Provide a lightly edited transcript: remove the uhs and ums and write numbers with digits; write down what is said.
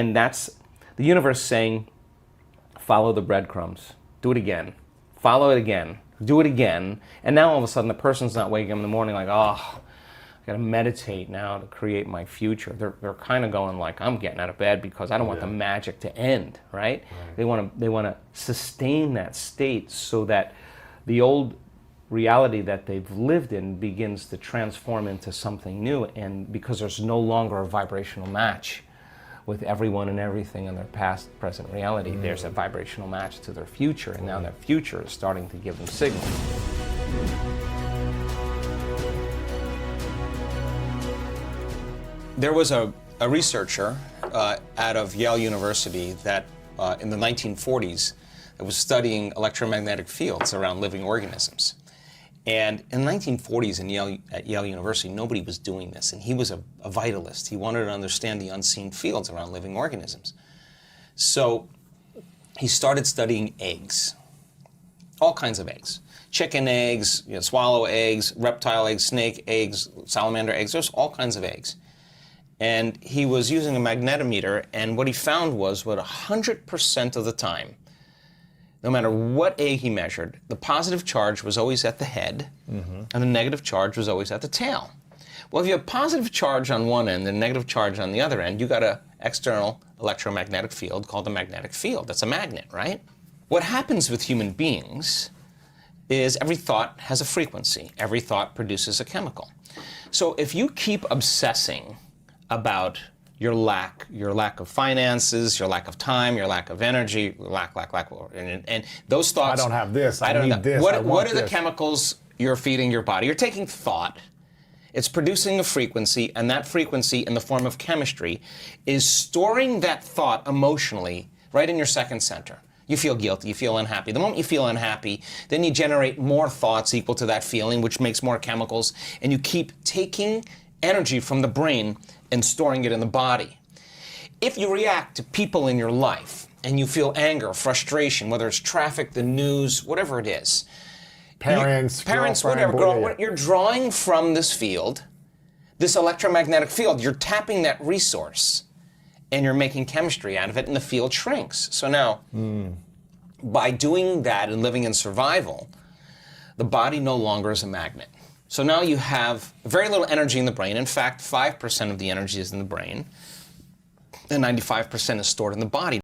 And that's the universe saying, follow the breadcrumbs. Do it again. Follow it again. Do it again. And now all of a sudden the person's not waking up in the morning like, oh, I gotta meditate now to create my future. They're kind of going like, I'm getting out of bed because I don't want the magic to end, right? They want to sustain that state so that the old reality that they've lived in begins to transform into something new, and because there's no longer a vibrational match with everyone and everything in their past, present reality, there's a vibrational match to their future, and now their future is starting to give them signals. There was a researcher out of Yale University that in the 1940s that was studying electromagnetic fields around living organisms. And in the 1940s at Yale University, nobody was doing this, and he was a vitalist. He wanted to understand the unseen fields around living organisms. So he started studying eggs, all kinds of eggs. Chicken eggs, swallow eggs, reptile eggs, snake eggs, salamander eggs, there's all kinds of eggs. And he was using a magnetometer, and what he found was, 100% of the time, no matter what egg he measured, the positive charge was always at the head, and the negative charge was always at the tail. Well, if you have positive charge on one end and negative charge on the other end, you got an external electromagnetic field called the magnetic field. That's a magnet, right? What happens with human beings is every thought has a frequency. Every thought produces a chemical. So if you keep obsessing about your lack of finances, your lack of time, your lack of energy, lack, and those thoughts. I don't have this, I need this, What are the chemicals you're feeding your body? You're taking thought, it's producing a frequency, and that frequency in the form of chemistry is storing that thought emotionally right in your second center. You feel guilty, you feel unhappy. The moment you feel unhappy, then you generate more thoughts equal to that feeling, which makes more chemicals, and you keep taking energy from the brain and storing it in the body. If you react to people in your life and you feel anger, frustration, whether it's traffic, the news, whatever it is, parents, whatever, you're drawing from this field, this electromagnetic field, you're tapping that resource and you're making chemistry out of it, and the field shrinks. So now, by doing that and living in survival, the body no longer is a magnet. So now you have very little energy in the brain. In fact, 5% of the energy is in the brain, and 95% is stored in the body.